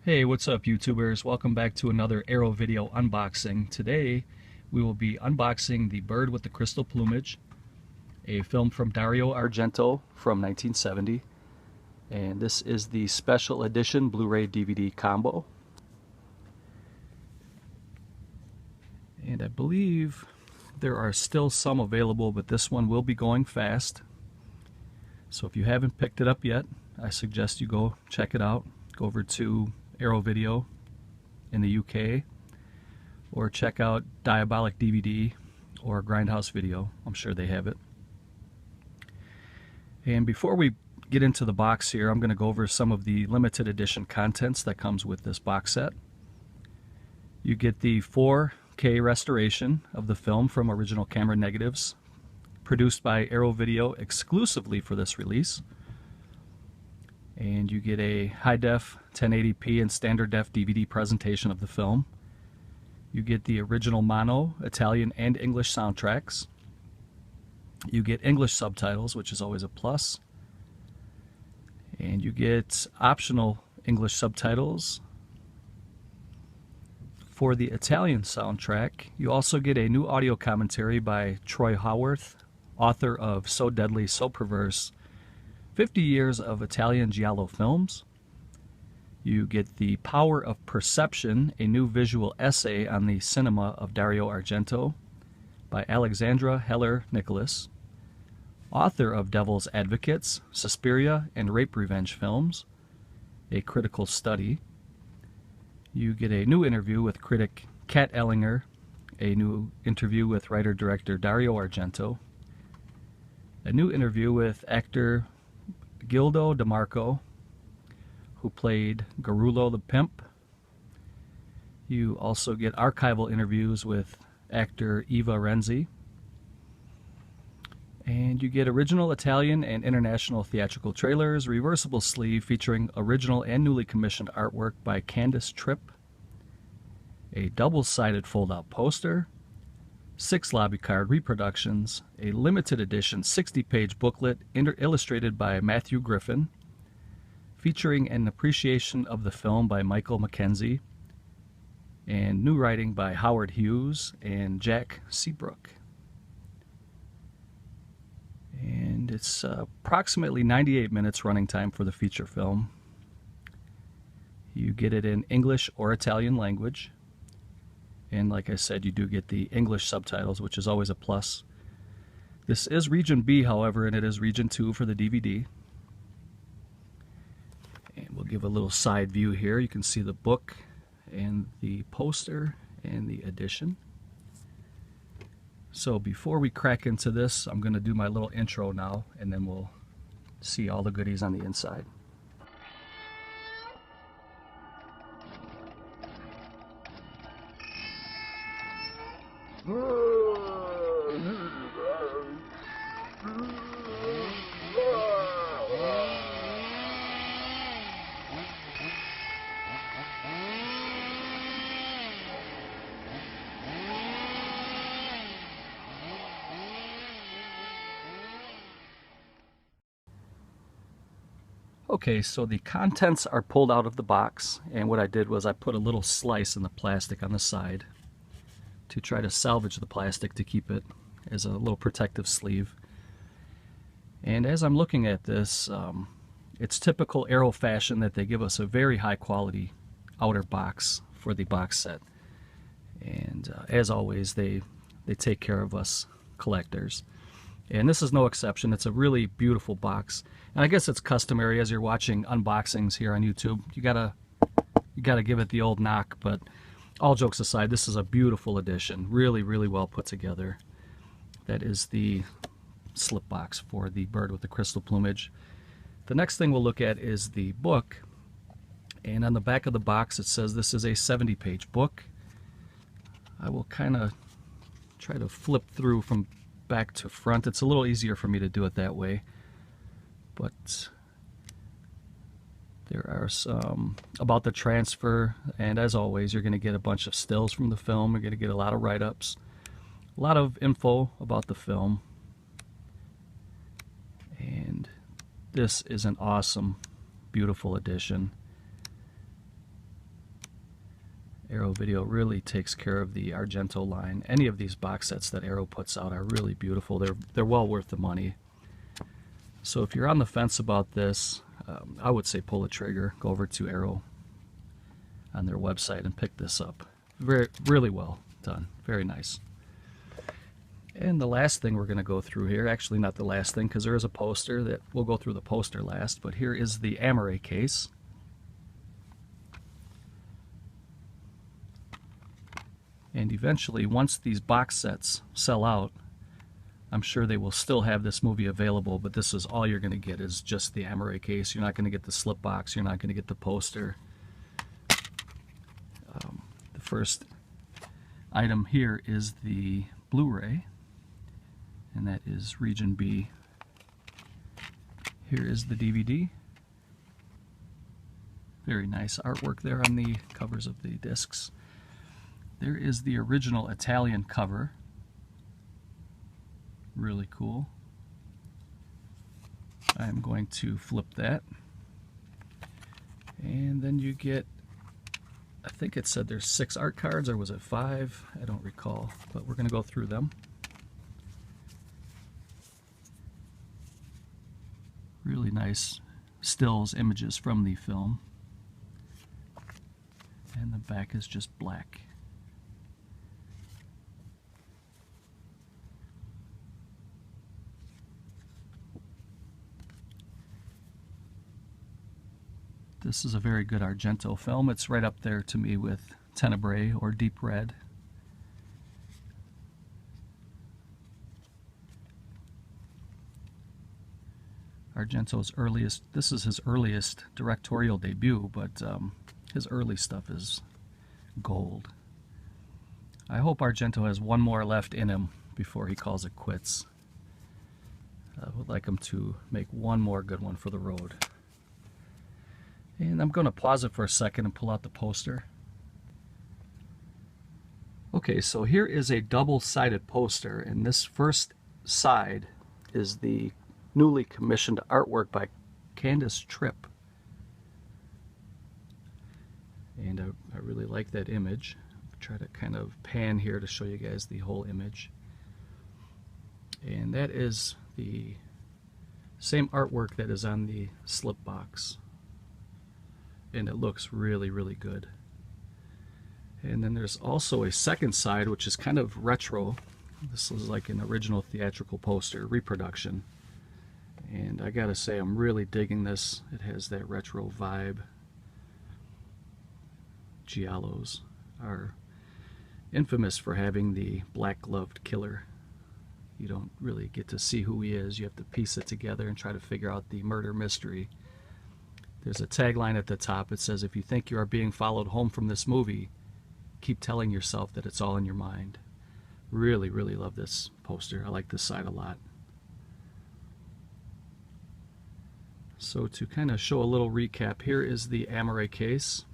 Hey, what's up YouTubers? Welcome back to another Arrow video unboxing. Today we will be unboxing The Bird with the Crystal Plumage, a film from Dario Argento from 1970. And this is the special edition Blu-ray DVD combo. And I believe there are still some available, but this one will be going fast. So if you haven't picked it up yet, I suggest you go check it out. Go over to Arrow Video in the UK, or check out Diabolic DVD or Grindhouse Video. I'm sure they have it. And before we get into the box here, I'm going to go over some of the limited edition contents that comes with this box set. You get the 4K restoration of the film from original camera negatives, produced by Arrow Video exclusively for this release. And you get a high-def 1080p and standard def DVD presentation of the film. You get the original mono, Italian, and English soundtracks. You get English subtitles, which is always a plus. And you get optional English subtitles for the Italian soundtrack. You also get a new audio commentary by Troy Howarth, author of So Deadly, So Perverse, 50 Years of Italian Giallo Films. You get The Power of Perception, a new visual essay on the cinema of Dario Argento by Alexandra Heller Nicholas, author of Devil's Advocates, Suspiria, and Rape Revenge Films, a critical study. You get a new interview with critic Kat Ellinger, a new interview with writer-director Dario Argento, a new interview with actor Gildo DeMarco, who played Garullo the Pimp. You also get archival interviews with actor Eva Renzi. And you get original Italian and international theatrical trailers, reversible sleeve featuring original and newly commissioned artwork by Candace Tripp, a double-sided fold-out poster, 6 lobby card reproductions, a limited edition 60-page booklet illustrated by Matthew Griffin, featuring an appreciation of the film by Michael Mackenzie, and new writing by Howard Hughes and Jack Seabrook. And it's approximately 98 minutes running time for the feature film. You get it in English or Italian language. And like I said, you do get the English subtitles, which is always a plus. This is Region B, however, and it is Region 2 for the DVD. And we'll give a little side view here. You can see the book and the poster and the edition. So before we crack into this, I'm going to do my little intro now, and then we'll see all the goodies on the inside. Okay, so the contents are pulled out of the box, and what I did was I put a little slice in the plastic on the side to try to salvage the plastic to keep it as a little protective sleeve. And as I'm looking at this, it's typical Arrow fashion that they give us a very high quality outer box for the box set. And as always, they take care of us collectors. And this is no exception. It's a really beautiful box. And I guess it's customary as you're watching unboxings here on YouTube. You gotta give it the old knock, but all jokes aside, this is a beautiful edition. Really, really well put together. That is the slip box for The Bird with the Crystal Plumage. The next thing we'll look at is the book. And on the back of the box it says this is a 70-page book. I will kind of try to flip through from back to front. It's a little easier for me to do it that way. But there are some about the transfer, and as always, you're going to get a bunch of stills from the film. You're going to get a lot of write-ups, a lot of info about the film. And this is an awesome, beautiful edition. Arrow Video really takes care of the Argento line. Any of these box sets that Arrow puts out are really beautiful. They're well worth the money. So if you're on the fence about this, I would say pull the trigger. Go over to Arrow on their website and pick this up. Really well done. Very nice. And the last thing we're going to go through here, actually not the last thing because there is a poster that we'll go through the poster last, but here is the Amore case. And eventually, once these box sets sell out, I'm sure they will still have this movie available, but this is all you're going to get is just the Amore case. You're not going to get the slip box. You're not going to get the poster. The first item here is the Blu-ray, and that is Region B. Here is the DVD. Very nice artwork there on the covers of the discs. There is the original Italian cover. Really cool. I'm going to flip that. And then you get, I think it said there's 6 art cards, or was it 5? I don't recall, but we're going to go through them. Really nice stills images from the film. And the back is just black. This is a very good Argento film. It's right up there to me with Tenebrae or Deep Red. Argento's earliest, this is his earliest directorial debut, but his early stuff is gold. I hope Argento has one more left in him before he calls it quits. I would like him to make one more good one for the road. And I'm going to pause it for a second and pull out the poster. Okay, so here is a double-sided poster, and this first side is the newly commissioned artwork by Candace Tripp. And I really like that image. I'll try to kind of pan here to show you guys the whole image. And that is the same artwork that is on the slip box. And it looks really, really good. And then there's also a second side, which is kind of retro. This is like an original theatrical poster, reproduction. And I gotta say, I'm really digging this. It has that retro vibe. Giallos are infamous for having the black-gloved killer. You don't really get to see who he is. You have to piece it together and try to figure out the murder mystery. There's a tagline at the top. It says, if you think you are being followed home from this movie, keep telling yourself that it's all in your mind. Really, really love this poster. I like this side a lot. So to kind of show a little recap, here is the Amore case.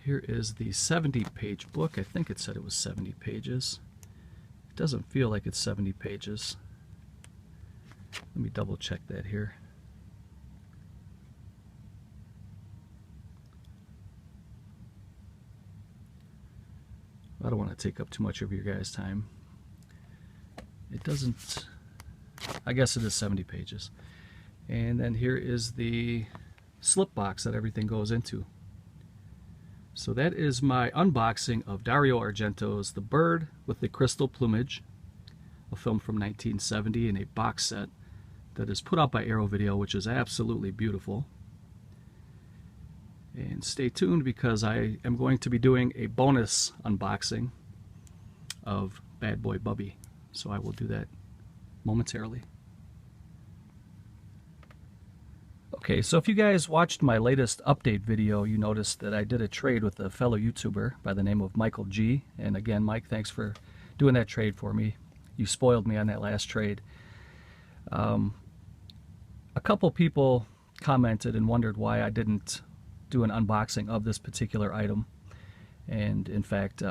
Here is the 70-page book. I think it said it was 70 pages. It doesn't feel like it's 70 pages. Let me double check that here. I don't want to take up too much of your guys' time. It doesn't, I guess it is 70 pages. And then here is the slip box that everything goes into. So that is my unboxing of Dario Argento's The Bird with the Crystal Plumage, a film from 1970 in a box set that is put out by Arrow Video, which is absolutely beautiful. And stay tuned because I am going to be doing a bonus unboxing of Bad Boy Bubby. So I will do that momentarily. Okay, so if you guys watched my latest update video, you noticed that I did a trade with a fellow YouTuber by the name of Michael G. And again, Mike, thanks for doing that trade for me. You spoiled me on that last trade. A couple people commented and wondered why I didn't do an unboxing of this particular item. And in fact,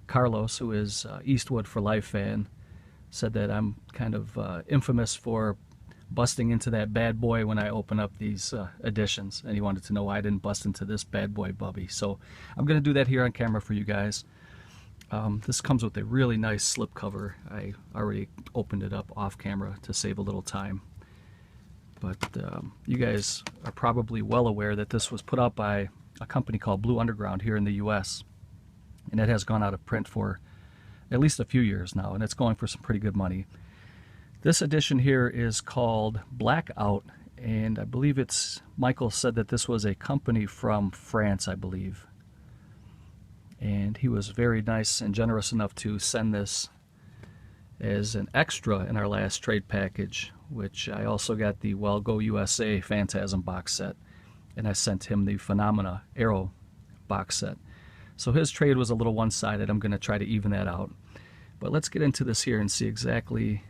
Carlos, who is Eastwood for Life fan, said that I'm kind of infamous for busting into that bad boy when I open up these editions, and he wanted to know why I didn't bust into this bad boy Bubby. So I'm going to do that here on camera for you guys. This comes with a really nice slip cover. I already opened it up off camera to save a little time. But you guys are probably well aware that this was put out by a company called Blue Underground here in the US. And it has gone out of print for at least a few years now, and it's going for some pretty good money. This edition here is called Blaq Out, and I believe Michael said that this was a company from France, I believe. And he was very nice and generous enough to send this as an extra in our last trade package, which I also got the Well Go USA Phantasm box set, and I sent him the Phenomena Arrow box set. So his trade was a little one-sided. I'm going to try to even that out. But let's get into this here and see exactly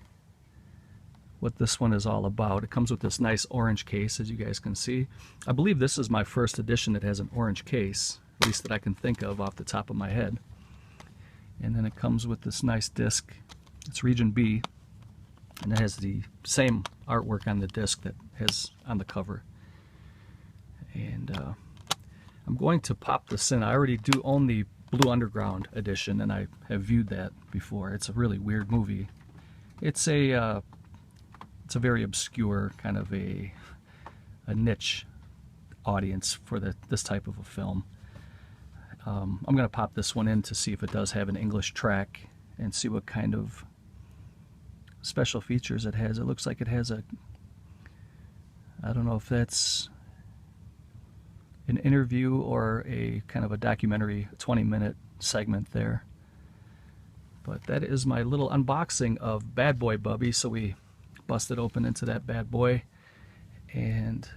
what this one is all about. It comes with this nice orange case, as you guys can see. I believe this is my first edition that has an orange case, at least that I can think of off the top of my head. And then it comes with this nice disc. It's Region B, and it has the same artwork on the disc that has on the cover. And I'm going to pop this in. I already do own the Blue Underground edition, and I have viewed that before. It's a really weird movie. It's a very obscure kind of a niche audience for this type of a film. I'm going to pop this one in to see if it does have an English track and see what kind of special features it has. It looks like it has I don't know if that's an interview or a kind of a documentary 20-minute segment there. But that is my little unboxing of Bad Boy Bubby. So we busted open into that bad boy, and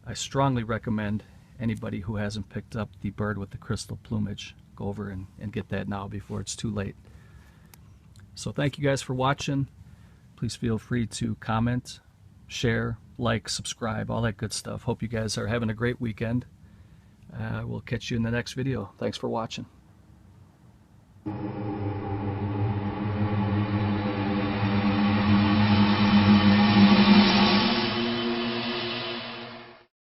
I strongly recommend anybody who hasn't picked up the bird with the crystal plumage, go over and get that now before it's too late. So thank you guys for watching. Please feel free to comment, share, like, subscribe, all that good stuff. Hope you guys are having a great weekend. We'll catch you in the next video. Thanks for watching.